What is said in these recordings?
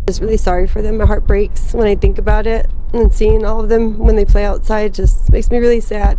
Just really sorry for them. My heart breaks when I think about it, and seeing all of them when they play outside just makes me really sad.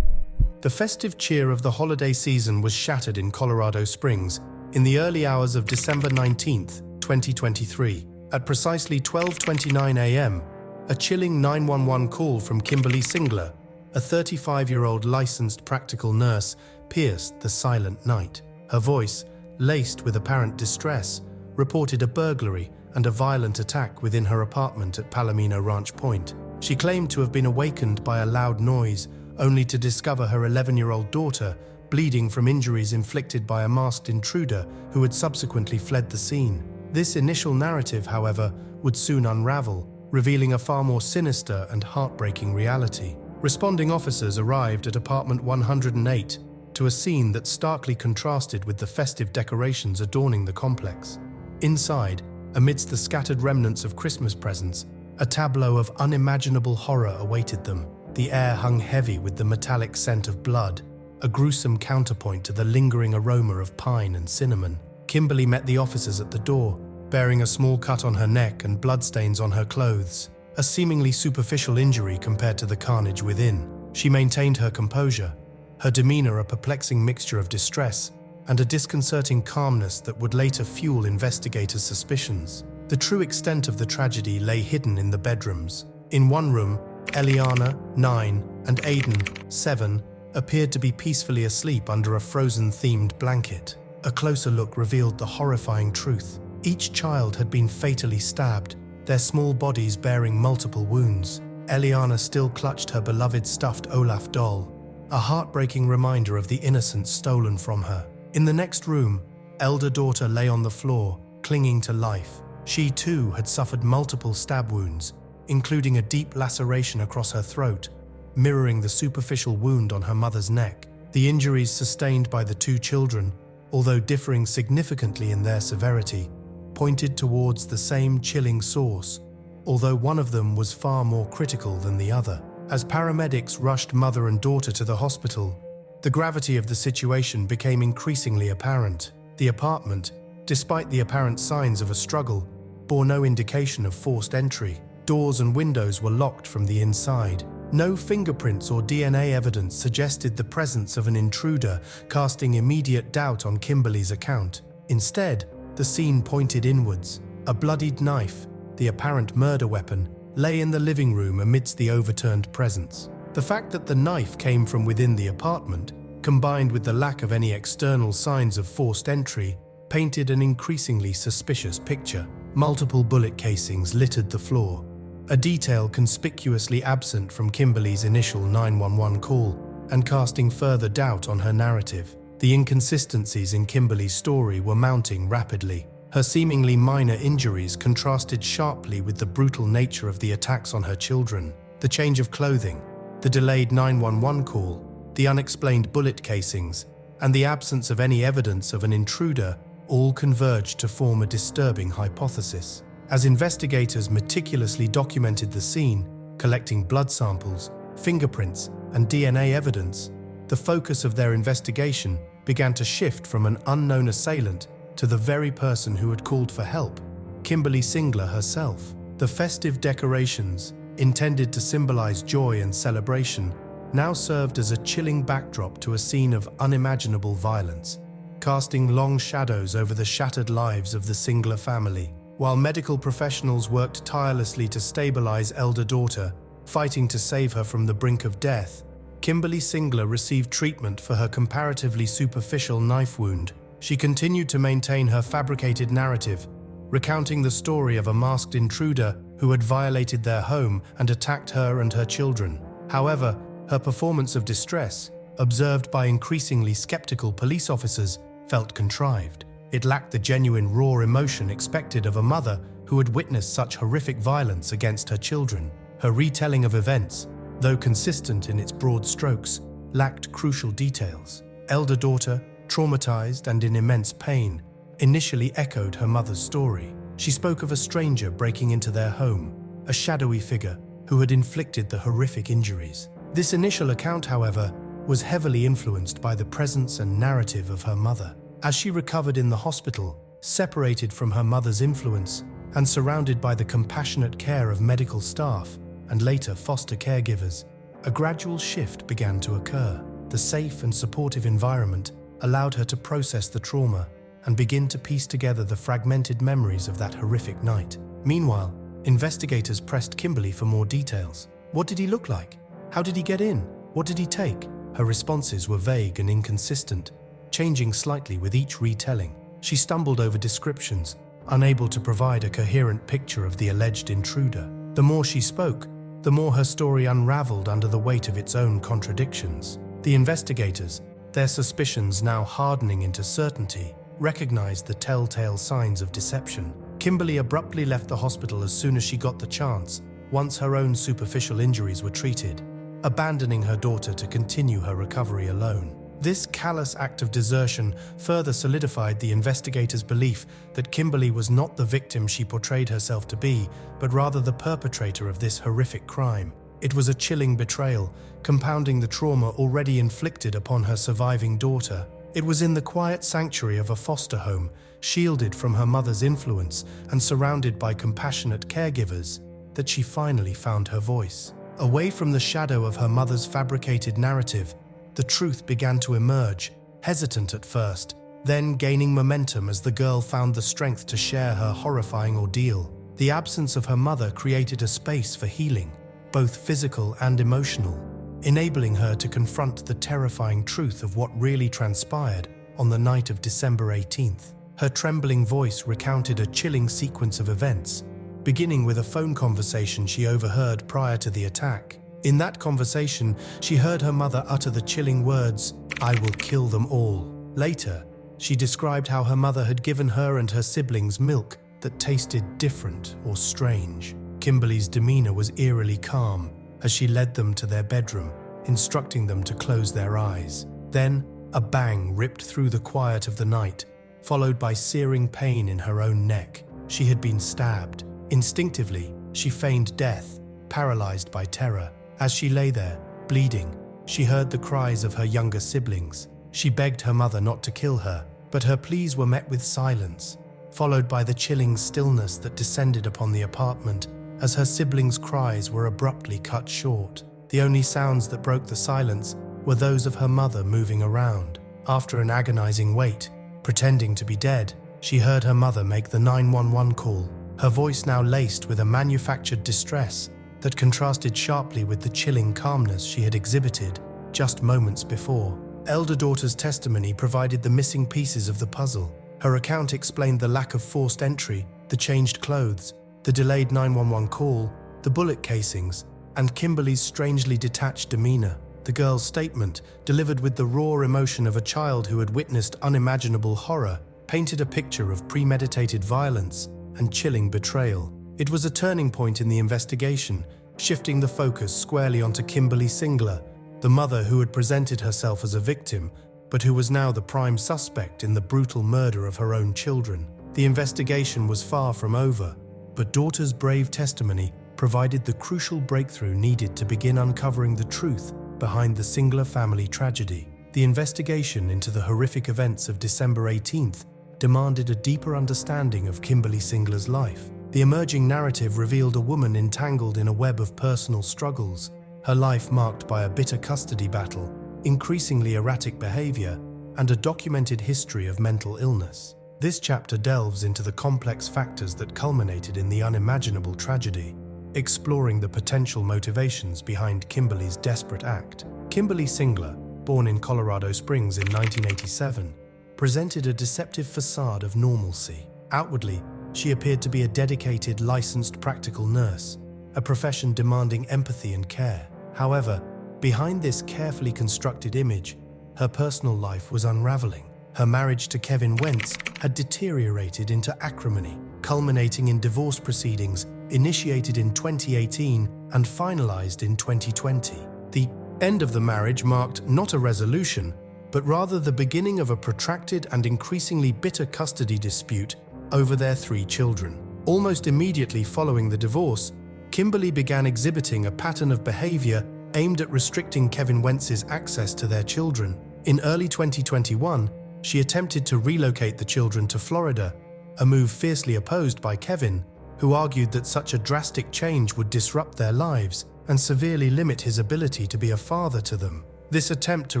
The festive cheer of the holiday season was shattered in Colorado Springs in the early hours of December 19th, 2023. At precisely 12:29 a.m., a chilling 911 call from Kimberlee Singler, a 35-year-old licensed practical nurse, pierced the silent night. Her voice, laced with apparent distress, reported a burglary and a violent attack within her apartment at Palomino Ranch Point. She claimed to have been awakened by a loud noise, only to discover her 11-year-old daughter bleeding from injuries inflicted by a masked intruder who had subsequently fled the scene. This initial narrative, however, would soon unravel, revealing a far more sinister and heartbreaking reality. Responding officers arrived at apartment 108 to a scene that starkly contrasted with the festive decorations adorning the complex. Inside, amidst the scattered remnants of Christmas presents, a tableau of unimaginable horror awaited them. The air hung heavy with the metallic scent of blood, a gruesome counterpoint to the lingering aroma of pine and cinnamon. Kimberlee met the officers at the door, bearing a small cut on her neck and bloodstains on her clothes, a seemingly superficial injury compared to the carnage within. She maintained her composure, her demeanor a perplexing mixture of distress and a disconcerting calmness that would later fuel investigators' suspicions. The true extent of the tragedy lay hidden in the bedrooms. In one room, Elliana, 9, and Aden, 7, appeared to be peacefully asleep under a frozen-themed blanket. A closer look revealed the horrifying truth. Each child had been fatally stabbed, their small bodies bearing multiple wounds. Elliana still clutched her beloved stuffed Olaf doll, a heartbreaking reminder of the innocence stolen from her. In the next room, elder daughter lay on the floor, clinging to life. She too had suffered multiple stab wounds, including a deep laceration across her throat, mirroring the superficial wound on her mother's neck. The injuries sustained by the two children, although differing significantly in their severity, pointed towards the same chilling source, although one of them was far more critical than the other. As paramedics rushed mother and daughter to the hospital, the gravity of the situation became increasingly apparent. The apartment, despite the apparent signs of a struggle, bore no indication of forced entry. Doors and windows were locked from the inside. No fingerprints or DNA evidence suggested the presence of an intruder, casting immediate doubt on Kimberlee's account. Instead, the scene pointed inwards. A bloodied knife, the apparent murder weapon, lay in the living room amidst the overturned presents. The fact that the knife came from within the apartment, combined with the lack of any external signs of forced entry, painted an increasingly suspicious picture. Multiple bullet casings littered the floor, a detail conspicuously absent from Kimberlee's initial 911 call and casting further doubt on her narrative. The inconsistencies in Kimberlee's story were mounting rapidly. Her seemingly minor injuries contrasted sharply with the brutal nature of the attacks on her children. The change of clothing, the delayed 911 call, the unexplained bullet casings, and the absence of any evidence of an intruder all converged to form a disturbing hypothesis. As investigators meticulously documented the scene, collecting blood samples, fingerprints, and DNA evidence, the focus of their investigation began to shift from an unknown assailant to the very person who had called for help, Kimberlee Singler herself. The festive decorations, intended to symbolize joy and celebration, now served as a chilling backdrop to a scene of unimaginable violence, casting long shadows over the shattered lives of the Singler family. While medical professionals worked tirelessly to stabilize elder daughter, fighting to save her from the brink of death, Kimberlee Singler received treatment for her comparatively superficial knife wound. She continued to maintain her fabricated narrative, recounting the story of a masked intruder who had violated their home and attacked her and her children. However, her performance of distress, observed by increasingly skeptical police officers, felt contrived. It lacked the genuine raw emotion expected of a mother who had witnessed such horrific violence against her children. Her retelling of events, though consistent in its broad strokes, lacked crucial details. Elder daughter, traumatized and in immense pain, initially echoed her mother's story. She spoke of a stranger breaking into their home, a shadowy figure who had inflicted the horrific injuries. This initial account, however, was heavily influenced by the presence and narrative of her mother. As she recovered in the hospital, separated from her mother's influence and surrounded by the compassionate care of medical staff and later foster caregivers, a gradual shift began to occur. The safe and supportive environment allowed her to process the trauma and begin to piece together the fragmented memories of that horrific night. Meanwhile, investigators pressed Kimberlee for more details. What did he look like? How did he get in? What did he take? Her responses were vague and inconsistent, changing slightly with each retelling. She stumbled over descriptions, unable to provide a coherent picture of the alleged intruder. The more she spoke, the more her story unraveled under the weight of its own contradictions. The investigators, their suspicions now hardening into certainty, recognized the telltale signs of deception. Kimberlee abruptly left the hospital as soon as she got the chance, once her own superficial injuries were treated, abandoning her daughter to continue her recovery alone. This callous act of desertion further solidified the investigators' belief that Kimberlee was not the victim she portrayed herself to be, but rather the perpetrator of this horrific crime. It was a chilling betrayal, compounding the trauma already inflicted upon her surviving daughter. It was in the quiet sanctuary of a foster home, shielded from her mother's influence and surrounded by compassionate caregivers, that she finally found her voice. Away from the shadow of her mother's fabricated narrative, the truth began to emerge, hesitant at first, then gaining momentum as the girl found the strength to share her horrifying ordeal. The absence of her mother created a space for healing, both physical and emotional, enabling her to confront the terrifying truth of what really transpired on the night of December 18th. Her trembling voice recounted a chilling sequence of events, beginning with a phone conversation she overheard prior to the attack. In that conversation, she heard her mother utter the chilling words, "I will kill them all." Later, she described how her mother had given her and her siblings milk that tasted different or strange. Kimberlee's demeanor was eerily calm as she led them to their bedroom, instructing them to close their eyes. Then, a bang ripped through the quiet of the night, followed by searing pain in her own neck. She had been stabbed. Instinctively, she feigned death, paralyzed by terror. As she lay there, bleeding, she heard the cries of her younger siblings. She begged her mother not to kill her, but her pleas were met with silence, followed by the chilling stillness that descended upon the apartment as her siblings' cries were abruptly cut short. The only sounds that broke the silence were those of her mother moving around. After an agonizing wait, pretending to be dead, she heard her mother make the 911 call, her voice now laced with a manufactured distress that contrasted sharply with the chilling calmness she had exhibited just moments before. Elder daughter's testimony provided the missing pieces of the puzzle. Her account explained the lack of forced entry, the changed clothes, the delayed 911 call, the bullet casings, and Kimberlee's strangely detached demeanor. The girl's statement, delivered with the raw emotion of a child who had witnessed unimaginable horror, painted a picture of premeditated violence and chilling betrayal. It was a turning point in the investigation, shifting the focus squarely onto Kimberlee Singler, the mother who had presented herself as a victim, but who was now the prime suspect in the brutal murder of her own children. The investigation was far from over, but daughter's brave testimony provided the crucial breakthrough needed to begin uncovering the truth behind the Singler family tragedy. The investigation into the horrific events of December 18th demanded a deeper understanding of Kimberlee Singler's life. The emerging narrative revealed a woman entangled in a web of personal struggles, her life marked by a bitter custody battle, increasingly erratic behavior, and a documented history of mental illness. This chapter delves into the complex factors that culminated in the unimaginable tragedy, exploring the potential motivations behind Kimberlee's desperate act. Kimberlee Singler, born in Colorado Springs in 1987, presented a deceptive facade of normalcy. Outwardly, she appeared to be a dedicated, licensed practical nurse, a profession demanding empathy and care. However, behind this carefully constructed image, her personal life was unraveling. Her marriage to Kevin Wentz had deteriorated into acrimony, culminating in divorce proceedings initiated in 2018 and finalized in 2020. The end of the marriage marked not a resolution, but rather the beginning of a protracted and increasingly bitter custody dispute over their 3 children. Almost immediately following the divorce, Kimberlee began exhibiting a pattern of behavior aimed at restricting Kevin Wentz's access to their children. In early 2021, She attempted to relocate the children to Florida, a move fiercely opposed by Kevin, who argued that such a drastic change would disrupt their lives and severely limit his ability to be a father to them. This attempt to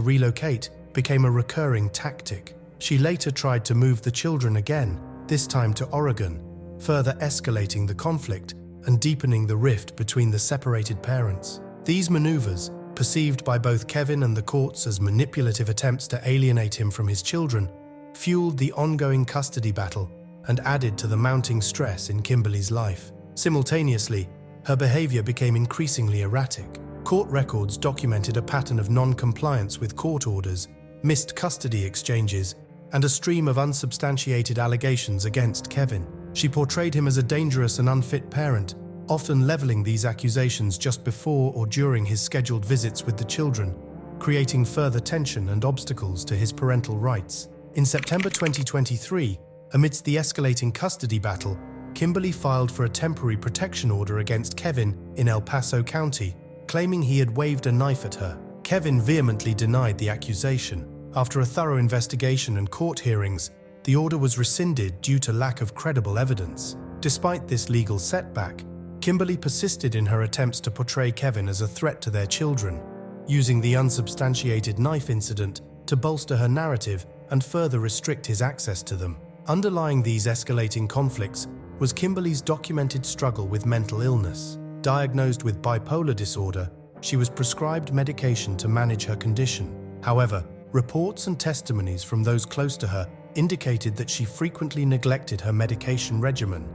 relocate became a recurring tactic. She later tried to move the children again, this time to Oregon, further escalating the conflict and deepening the rift between the separated parents. These maneuvers, perceived by both Kevin and the courts as manipulative attempts to alienate him from his children, fueled the ongoing custody battle and added to the mounting stress in Kimberlee's life. Simultaneously, her behavior became increasingly erratic. Court records documented a pattern of non-compliance with court orders, missed custody exchanges, and a stream of unsubstantiated allegations against Kevin. She portrayed him as a dangerous and unfit parent, often leveling these accusations just before or during his scheduled visits with the children, creating further tension and obstacles to his parental rights. In September 2023, amidst the escalating custody battle, Kimberlee filed for a temporary protection order against Kevin in El Paso County, claiming he had waved a knife at her. Kevin vehemently denied the accusation. After a thorough investigation and court hearings, the order was rescinded due to lack of credible evidence. Despite this legal setback, Kimberlee persisted in her attempts to portray Kevin as a threat to their children, using the unsubstantiated knife incident to bolster her narrative and further restrict his access to them. Underlying these escalating conflicts was Kimberlee's documented struggle with mental illness. Diagnosed with bipolar disorder, she was prescribed medication to manage her condition. However, reports and testimonies from those close to her indicated that she frequently neglected her medication regimen,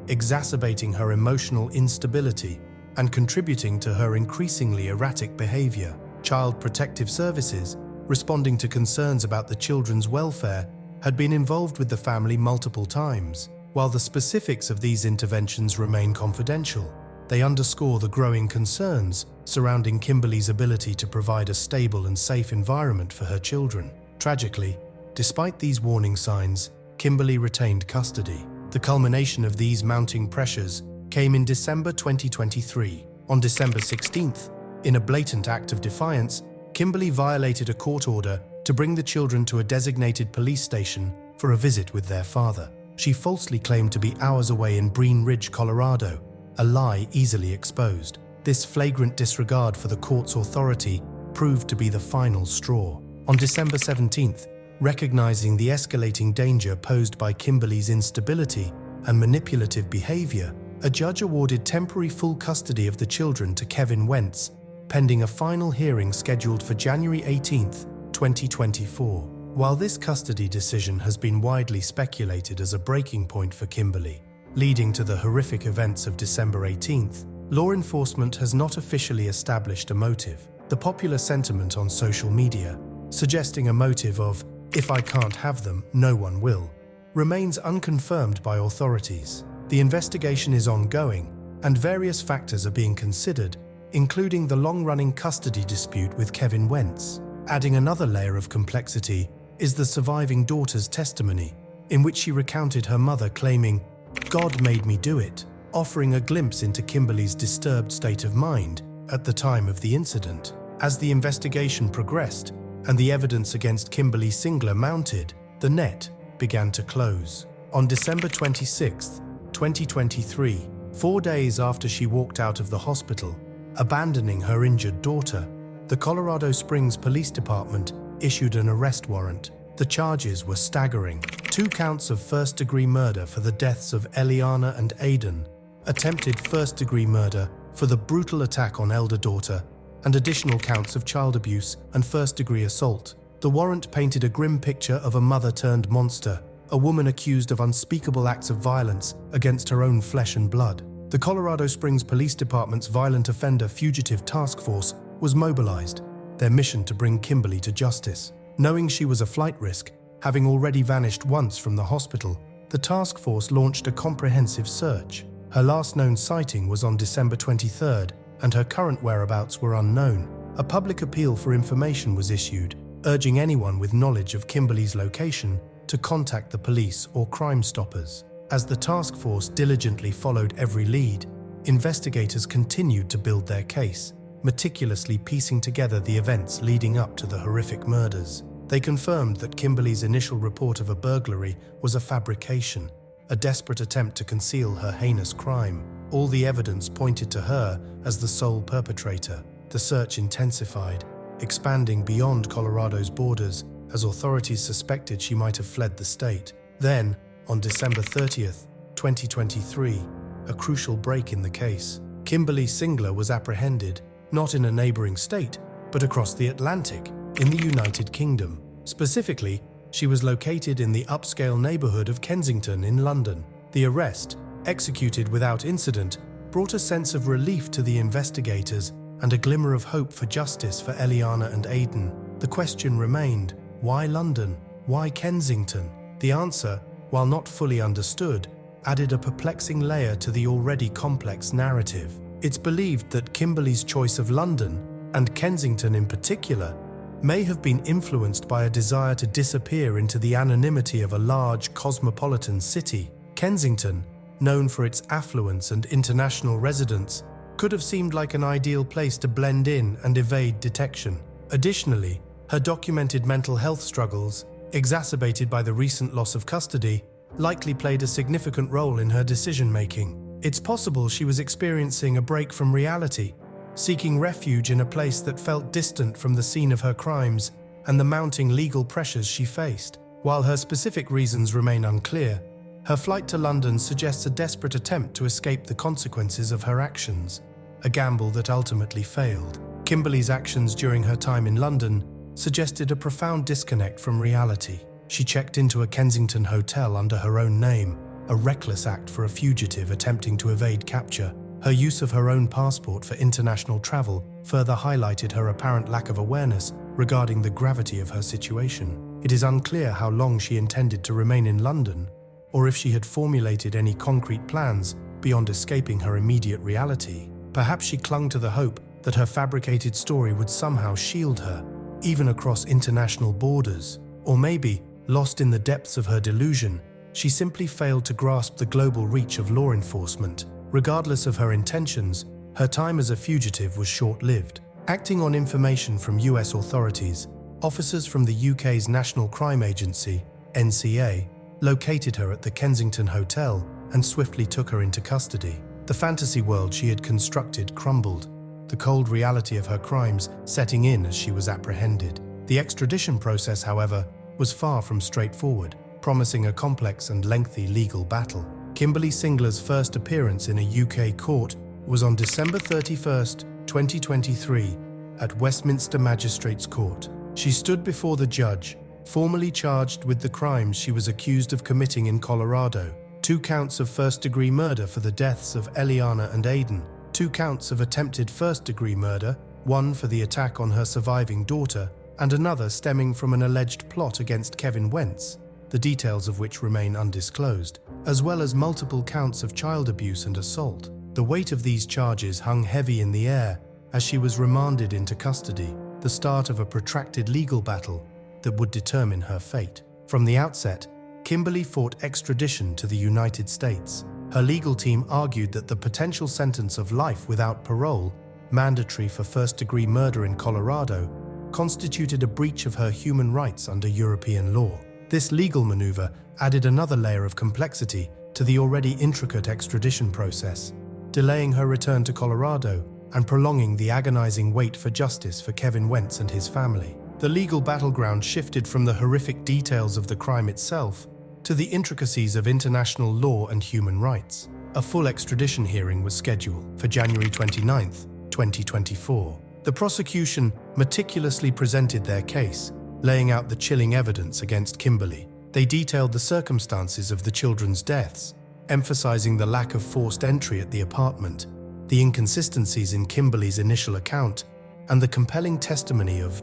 exacerbating her emotional instability and contributing to her increasingly erratic behavior. Child Protective Services, responding to concerns about the children's welfare, had been involved with the family multiple times. While the specifics of these interventions remain confidential, they underscore the growing concerns surrounding Kimberlee's ability to provide a stable and safe environment for her children. Tragically, despite these warning signs, Kimberlee retained custody. The culmination of these mounting pressures came in December 2023. On December 16th, in a blatant act of defiance, Kimberlee violated a court order to bring the children to a designated police station for a visit with their father. She falsely claimed to be hours away in Breen Ridge, Colorado, a lie easily exposed. This flagrant disregard for the court's authority proved to be the final straw. On December 17th, recognizing the escalating danger posed by Kimberlee's instability and manipulative behavior, a judge awarded temporary full custody of the children to Kevin Wentz, pending a final hearing scheduled for January 18, 2024. While this custody decision has been widely speculated as a breaking point for Kimberlee, leading to the horrific events of December 18th, law enforcement has not officially established a motive. The popular sentiment on social media, suggesting a motive of "if I can't have them, no one will," remains unconfirmed by authorities. The investigation is ongoing, and various factors are being considered, including the long-running custody dispute with Kevin Wentz. Adding another layer of complexity is the surviving daughter's testimony, in which she recounted her mother claiming, "God made me do it," offering a glimpse into Kimberlee's disturbed state of mind at the time of the incident. As the investigation progressed and the evidence against Kimberlee Singler mounted, the net began to close. On December 26, 2023, 4 days after she walked out of the hospital, abandoning her injured daughter, the Colorado Springs Police Department issued an arrest warrant. The charges were staggering: 2 counts of first-degree murder for the deaths of Elliana and Aden, attempted first-degree murder for the brutal attack on elder daughter, and additional counts of child abuse and first-degree assault. The warrant painted a grim picture of a mother-turned-monster, a woman accused of unspeakable acts of violence against her own flesh and blood. The Colorado Springs Police Department's Violent Offender Fugitive Task Force was mobilized, their mission to bring Kimberlee to justice. Knowing she was a flight risk, having already vanished once from the hospital, the task force launched a comprehensive search. Her last known sighting was on December 23rd, and her current whereabouts were unknown. A public appeal for information was issued, urging anyone with knowledge of Kimberlee's location to contact the police or Crime Stoppers. As the task force diligently followed every lead, investigators continued to build their case, meticulously piecing together the events leading up to the horrific murders. They confirmed that Kimberlee's initial report of a burglary was a fabrication, a desperate attempt to conceal her heinous crime. All the evidence pointed to her as the sole perpetrator. The search intensified, expanding beyond Colorado's borders as authorities suspected she might have fled the state. Then, on December 30th, 2023, a crucial break in the case. Kimberlee Singler was apprehended, not in a neighboring state, but across the Atlantic, in the United Kingdom. Specifically, she was located in the upscale neighborhood of Kensington in London. The arrest, executed without incident, brought a sense of relief to the investigators and a glimmer of hope for justice for Elliana and Aden. The question remained, why London? Why Kensington? The answer, while not fully understood, added a perplexing layer to the already complex narrative. It's believed that Kimberlee's choice of London, and Kensington in particular, may have been influenced by a desire to disappear into the anonymity of a large cosmopolitan city. Kensington, known for its affluence and international residents, could have seemed like an ideal place to blend in and evade detection. Additionally, her documented mental health struggles, exacerbated by the recent loss of custody, likely played a significant role in her decision-making. It's possible she was experiencing a break from reality, seeking refuge in a place that felt distant from the scene of her crimes and the mounting legal pressures she faced. While her specific reasons remain unclear, her flight to London suggests a desperate attempt to escape the consequences of her actions, a gamble that ultimately failed. Kimberlee's actions during her time in London suggested a profound disconnect from reality. She checked into a Kensington hotel under her own name, a reckless act for a fugitive attempting to evade capture. Her use of her own passport for international travel further highlighted her apparent lack of awareness regarding the gravity of her situation. It is unclear how long she intended to remain in London, or if she had formulated any concrete plans beyond escaping her immediate reality. Perhaps she clung to the hope that her fabricated story would somehow shield her, even across international borders. Or maybe, lost in the depths of her delusion, she simply failed to grasp the global reach of law enforcement. Regardless of her intentions, her time as a fugitive was short-lived. Acting on information from US authorities, officers from the UK's National Crime Agency, NCA, located her at the Kensington Hotel and swiftly took her into custody. The fantasy world she had constructed crumbled, the cold reality of her crimes setting in as she was apprehended. The extradition process, however, was far from straightforward, promising a complex and lengthy legal battle. Kimberlee Singler's first appearance in a UK court was on December 31st, 2023, at Westminster Magistrates Court. She stood before the judge, formally charged with the crimes she was accused of committing in Colorado: 2 counts of first-degree murder for the deaths of Elliana and Aden, 2 counts of attempted first-degree murder, 1 for the attack on her surviving daughter, and another stemming from an alleged plot against Kevin Wentz, the details of which remain undisclosed, as well as multiple counts of child abuse and assault. The weight of these charges hung heavy in the air as she was remanded into custody, the start of a protracted legal battle that would determine her fate. From the outset, Kimberlee fought extradition to the United States. Her legal team argued that the potential sentence of life without parole, mandatory for first-degree murder in Colorado, constituted a breach of her human rights under European law. This legal maneuver added another layer of complexity to the already intricate extradition process, delaying her return to Colorado and prolonging the agonizing wait for justice for Kevin Wentz and his family. The legal battleground shifted from the horrific details of the crime itself to the intricacies of international law and human rights. A full extradition hearing was scheduled for January 29, 2024. The prosecution meticulously presented their case, laying out the chilling evidence against Kimberlee. They detailed the circumstances of the children's deaths, emphasizing the lack of forced entry at the apartment, the inconsistencies in Kimberlee's initial account, and the compelling testimony of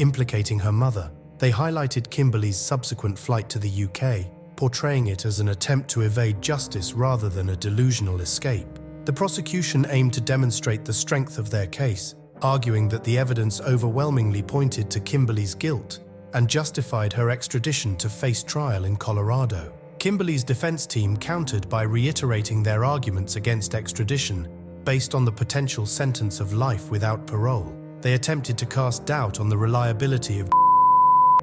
implicating her mother. They highlighted Kimberlee's subsequent flight to the UK, portraying it as an attempt to evade justice rather than a delusional escape. The prosecution aimed to demonstrate the strength of their case, arguing that the evidence overwhelmingly pointed to Kimberlee's guilt and justified her extradition to face trial in Colorado. Kimberlee's defense team countered by reiterating their arguments against extradition based on the potential sentence of life without parole. They attempted to cast doubt on the reliability of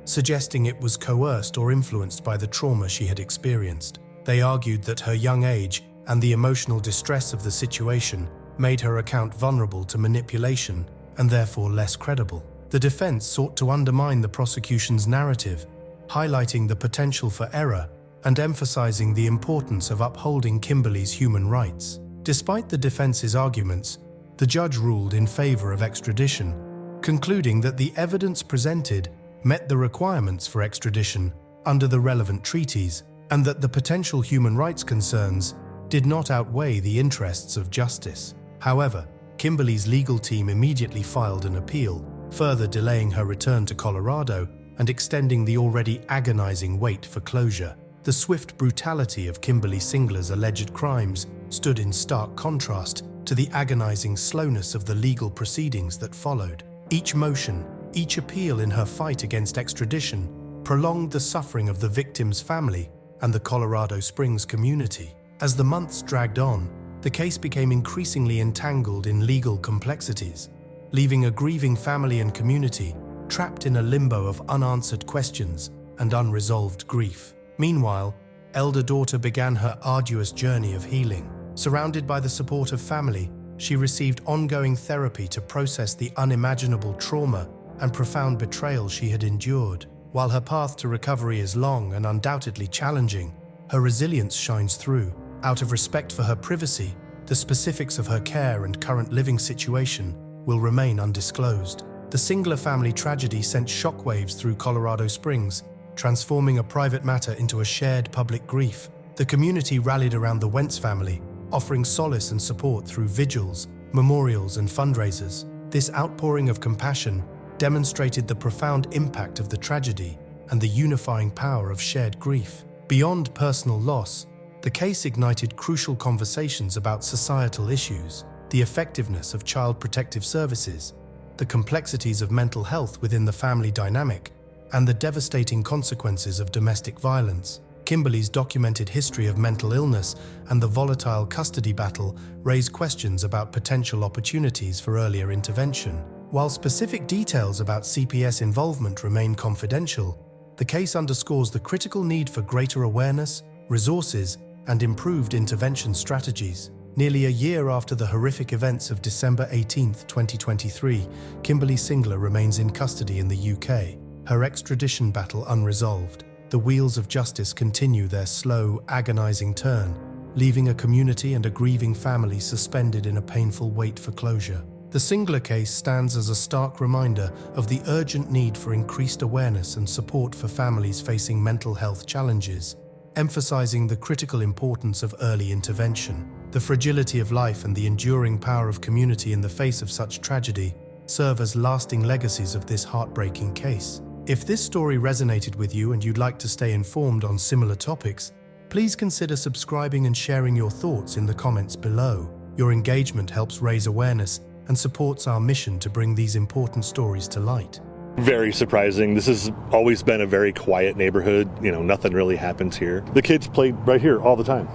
suggesting it was coerced or influenced by the trauma she had experienced. They argued that her young age and the emotional distress of the situation made her account vulnerable to manipulation and therefore less credible. The defense sought to undermine the prosecution's narrative, highlighting the potential for error and emphasizing the importance of upholding Kimberlee's human rights. Despite the defense's arguments, the judge ruled in favor of extradition, concluding that the evidence presented met the requirements for extradition under the relevant treaties and that the potential human rights concerns did not outweigh the interests of justice. However, Kimberlee's legal team immediately filed an appeal, further delaying her return to Colorado and extending the already agonizing wait for closure. The swift brutality of Kimberlee Singler's alleged crimes stood in stark contrast to the agonizing slowness of the legal proceedings that followed. Each motion, each appeal in her fight against extradition prolonged the suffering of the victim's family and the Colorado Springs community. As the months dragged on, the case became increasingly entangled in legal complexities, leaving a grieving family and community trapped in a limbo of unanswered questions and unresolved grief. Meanwhile, elder daughter began her arduous journey of healing. Surrounded by the support of family, she received ongoing therapy to process the unimaginable trauma and profound betrayal she had endured. While her path to recovery is long and undoubtedly challenging, her resilience shines through. Out of respect for her privacy, the specifics of her care and current living situation will remain undisclosed. The Singler family tragedy sent shockwaves through Colorado Springs, transforming a private matter into a shared public grief. The community rallied around the Wentz family, offering solace and support through vigils, memorials, and fundraisers. This outpouring of compassion demonstrated the profound impact of the tragedy and the unifying power of shared grief. Beyond personal loss, the case ignited crucial conversations about societal issues, the effectiveness of child protective services, the complexities of mental health within the family dynamic, and the devastating consequences of domestic violence. Kimberlee's documented history of mental illness and the volatile custody battle raise questions about potential opportunities for earlier intervention. While specific details about CPS involvement remain confidential, the case underscores the critical need for greater awareness, resources, and improved intervention strategies. Nearly a year after the horrific events of December 18, 2023, Kimberlee Singler remains in custody in the UK, her extradition battle unresolved. The wheels of justice continue their slow, agonizing turn, leaving a community and a grieving family suspended in a painful wait for closure. The Singler case stands as a stark reminder of the urgent need for increased awareness and support for families facing mental health challenges, emphasizing the critical importance of early intervention. The fragility of life and the enduring power of community in the face of such tragedy serve as lasting legacies of this heartbreaking case. If this story resonated with you and you'd like to stay informed on similar topics, please consider subscribing and sharing your thoughts in the comments below. Your engagement helps raise awareness and supports our mission to bring these important stories to light. Very surprising. This has always been a very quiet neighborhood. Nothing really happens here. The kids played right here all the time.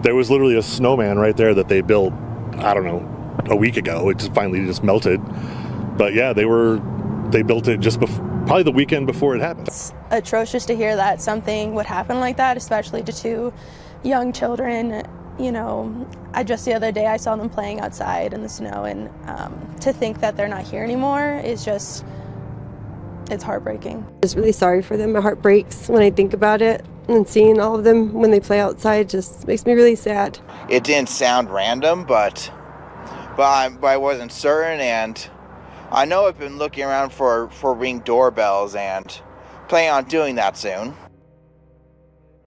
There was literally a snowman right there that they built, I don't know, a week ago. It just finally melted. But yeah, they built it just probably the weekend before it happened. It's atrocious to hear that something would happen like that, especially to two young children. Just the other day I saw them playing outside in the snow, and to think that they're not here anymore is just, it's heartbreaking. I'm just really sorry for them. My heart breaks when I think about it, and seeing all of them when they play outside just makes me really sad. It didn't sound random, but I wasn't certain, and I know I've been looking around for Ring doorbells and planning on doing that soon.